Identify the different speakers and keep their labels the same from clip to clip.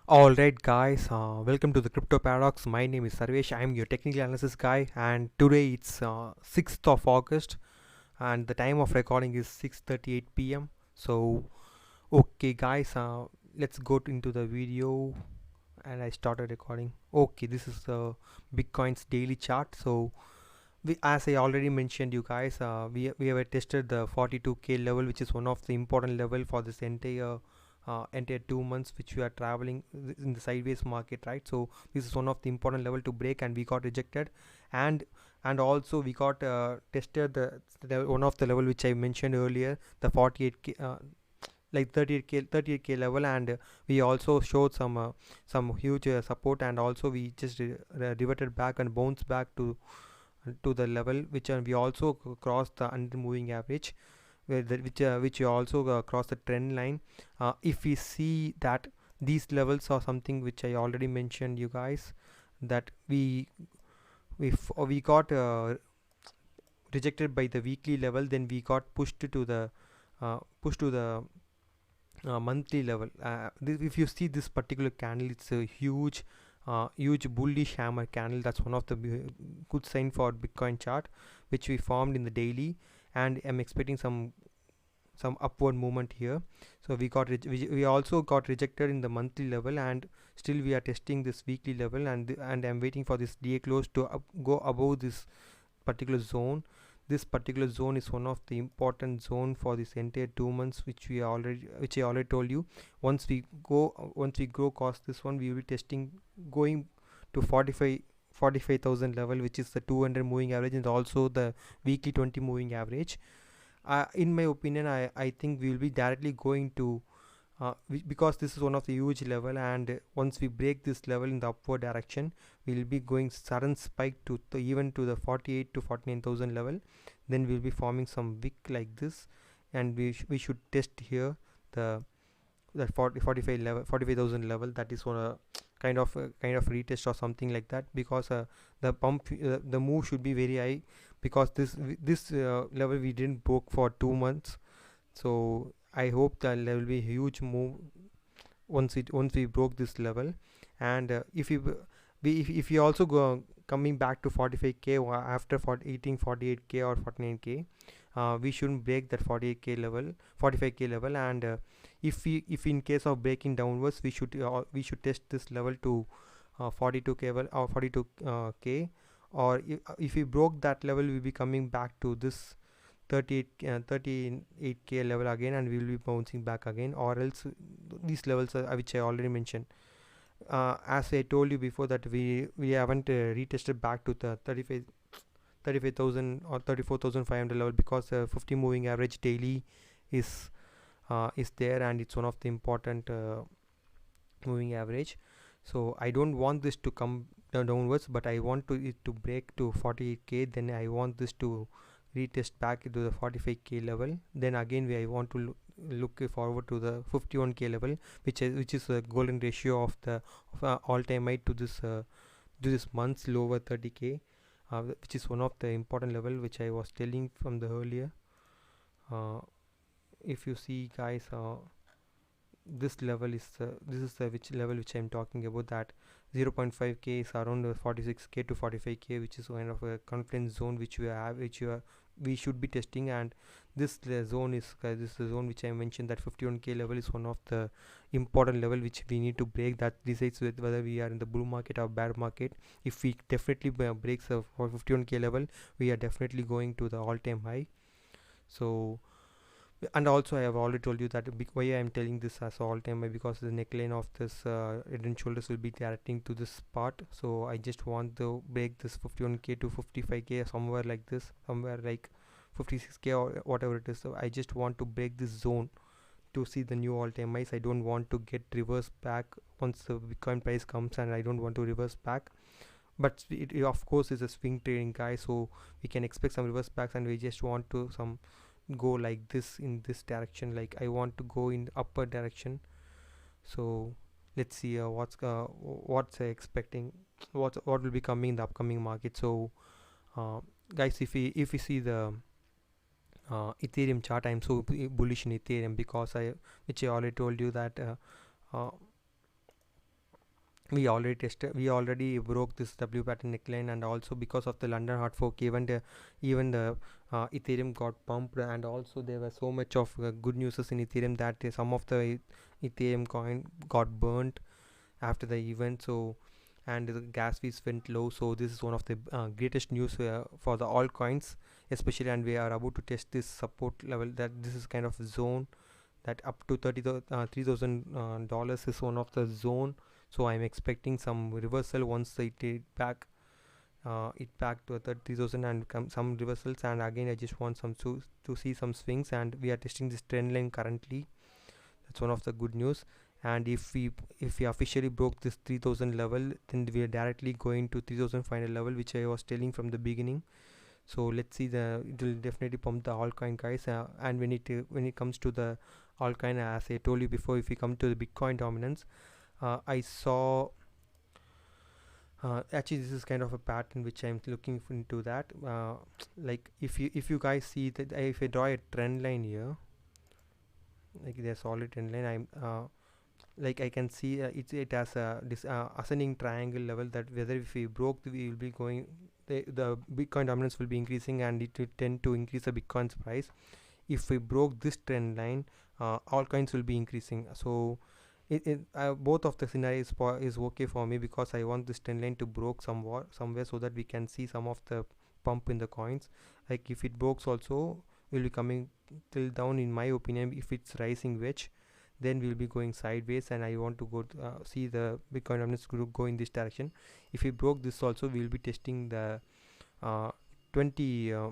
Speaker 1: Alright, guys, welcome to the Crypto Paradox. My name is Sarvesh. I'm your technical analysis guy, and today it's 6th of August, and the time of recording is 6:38 p.m. So, okay, guys, let's go into the video. And I started recording. Okay, this is Bitcoin's daily chart. So, as I already mentioned, you guys, we have tested the 42k level, which is one of the important level for this entire 2 months which we are traveling in the sideways market, right? So this is one of the important level to break, and we got rejected, and also we got tested the one of the level which I mentioned earlier, the 48k. Like 38k level, and we also showed some huge support, and also we just reverted back and bounced back to the level which we also crossed the under moving average, which also cross the trend line. If we see that these levels are something which I already mentioned, you guys, that we got rejected by the weekly level, then we got pushed to the monthly level. If you see this particular candle, it's a huge bullish hammer candle. That's one of the good sign for Bitcoin chart, which we formed in the daily, and I'm expecting some upward movement here. So we also got rejected in the monthly level, and still we are testing this weekly level, and I'm waiting for this DA close to go above this particular zone. This particular zone is one of the important zone for this entire 2 months, which I already told you. Once we go across this one, we will be testing going to 45,000 level, which is the 200 moving average, and also the weekly 20 moving average. In my opinion, I think we will be directly going to because this is one of the huge level, and once we break this level in the upward direction, we will be going sudden spike to even to the 48 to 49,000 level. Then we will be forming some wick like this, and we should test here the that 45 level, 45,000 level. That is on a kind of retest or something like that, because the move should be very high, because this level we didn't broke for 2 months. So I hope that there will be a huge move once we broke this level. And if we also go coming back to 45k after 48k or 49k, we shouldn't break that 48k level, 45k level. And if in case of breaking downwards, we should test this level to 42k or 42k, or if we broke that level, we'll be coming back to this 38k level again, and we will be bouncing back again, or else these levels are, which I already mentioned. As I told you before, that we haven't retested back to the 35,000 or 34,500 level, because 50 moving average daily is is there, and it's one of the important moving average. So I don't want this to come downwards, but I want it to break to 48k. Then I want this to retest back into the 45k level. Then again I want to look forward to the 51k level, which is a golden ratio of the all-time high to this month's lower 30k, which is one of the important level which I was telling from the earlier. If you see, guys, this level is this is the which level which I'm talking about, that 0.5k is around 46k to 45k, which is kind of a confidence zone which we should be testing. And this zone is this is the zone which I mentioned, that 51k level is one of the important level which we need to break, that decides with whether we are in the bull market or bear market. If we definitely breaks for 51k level, we are definitely going to the all-time high. So, and also I have already told you that why I am telling this as all time, because the neckline of this head and shoulders will be directing to this part. So I just want to break this 51k to 55k, somewhere like this, somewhere like 56k or whatever it is. So I just want to break this zone to see the new all-time highs. I don't want to get reverse back once the Bitcoin price comes, and I don't want to reverse back. But it of course is a swing trading, guy, so we can expect some reverse backs, and we just want to some go like this in this direction. Like I want to go in upper direction. So let's see what's expecting, what will be coming in the upcoming market. So guys, if we see the Ethereum chart, I'm so bullish in Ethereum, because I which I already told you that uh, we already broke this W pattern neckline, and also because of the London hard fork, even the Ethereum got pumped, and also there was so much of good news in Ethereum that some of the Ethereum coin got burnt after the event. So, and the gas fees went low. So this is one of the greatest news for the altcoins, especially, and we are about to test this support level, that this is kind of zone that up to $30,000 is one of the zone. So I'm expecting some reversal once it back to 30,000 and come some reversals, and again I just want some to see some swings, and we are testing this trend line currently. That's one of the good news. And if we officially broke this 3000 level, then we are directly going to 3000 final level, which I was telling from the beginning. So let's see, it will definitely pump the altcoin, guys. And when it comes to the altcoin, as I told you before, if we come to the Bitcoin dominance, I saw, actually this is kind of a pattern which I'm looking into that. Like if you guys see that, if I draw a trend line here, like there's solid trend line, like I can see, it has a this ascending triangle level, that whether if we broke, we will be going, the Bitcoin dominance will be increasing, and it will tend to increase the Bitcoin's price. If we broke this trend line, all coins will be increasing. So both of the scenarios is okay for me, because I want this trend line to broke somewhere, so that we can see some of the pump in the coins. Like if it breaks also, will be coming till down, in my opinion. If it's rising wedge, then we'll be going sideways, and I want to see the Bitcoin dominance group go in this direction. If we broke this also, we'll be testing the uh, 20 uh,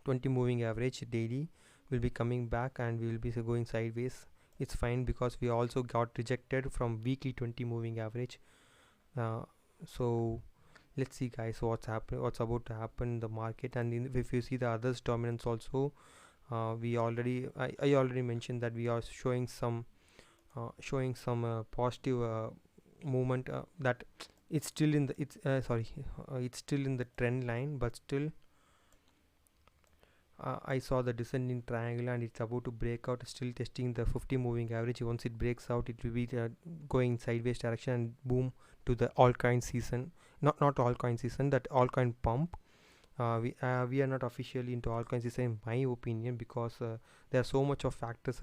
Speaker 1: 20 moving average daily, will be coming back, and we will be going sideways. It's fine, because we also got rejected from weekly 20 moving average. uh, so let's see, guys, what's about to happen in the market. And if you see the others dominance also, I already mentioned that we are showing some positive movement, that it's still in the it's sorry it's still in the trend line, but still, I saw the descending triangle, and it's about to break out, still testing the 50 moving average. Once it breaks out, it will be going sideways direction, and boom, to the altcoin season. Not altcoin season, that altcoin pump. We are not officially into altcoin season, in my opinion, because there are so much of factors,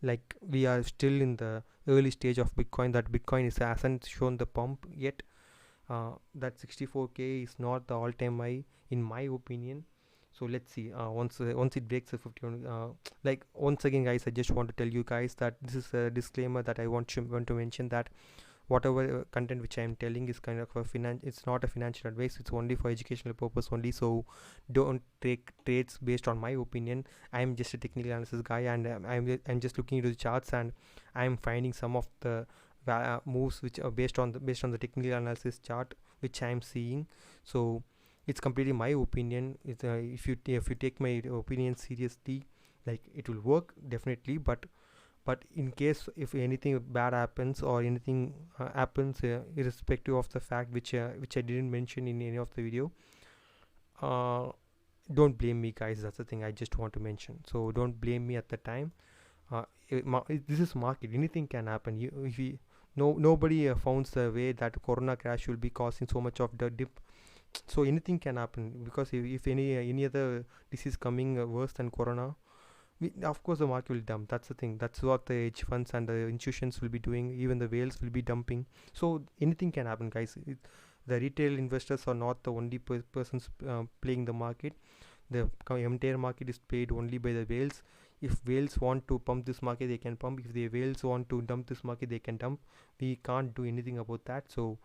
Speaker 1: like we are still in the early stage of Bitcoin, that Bitcoin hasn't shown the pump yet. That 64k is not the all-time high, in my opinion. So let's see, once it breaks the 51, like, once again, guys, I just want to tell you guys that this is a disclaimer that I want to mention, that whatever content which I am telling is kind of it's not a financial advice, it's only for educational purpose only. So don't take trades based on my opinion. I am just a technical analysis guy, and I'm just looking into the charts, and I'm finding some of the moves which are based on the technical analysis chart which I'm seeing. So it's completely my opinion. If you take my opinion seriously, like, it will work definitely. But in case if anything bad happens, or anything happens, irrespective of the fact which I didn't mention in any of the video, uh, don't blame me, guys. That's the thing I just want to mention. So don't blame me at the time. This is market, anything can happen. If we no Nobody founds the way that corona crash will be causing so much of the dip. So anything can happen, because if any other disease coming worse than corona, of course the market will dump. That's the thing. That's what the hedge funds and the institutions will be doing. Even the whales will be dumping. So anything can happen, guys. The retail investors are not the only persons playing the market. The entire market is played only by the whales. If whales want to pump this market, they can pump. If the whales want to dump this market, they can dump. We can't do anything about that. So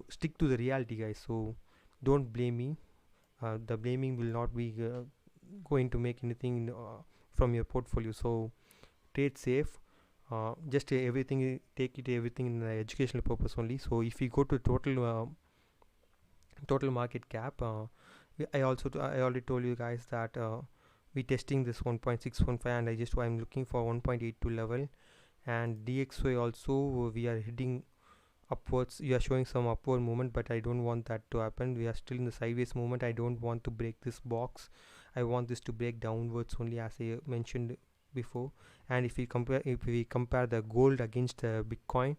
Speaker 1: stick to the reality, guys. So don't blame me. The blaming will not be going to make anything from your portfolio. So trade safe. Just take it everything in the educational purpose only. So if we go to total market cap, I already told you guys that we testing this 1.615, and I'm looking for 1.82 level. And DXY also, we are heading upwards. You are showing some upward movement, but I don't want that to happen. We are still in the sideways movement. I don't want to break this box. I want this to break downwards only, as I mentioned before. And if we compare the gold against the Bitcoin,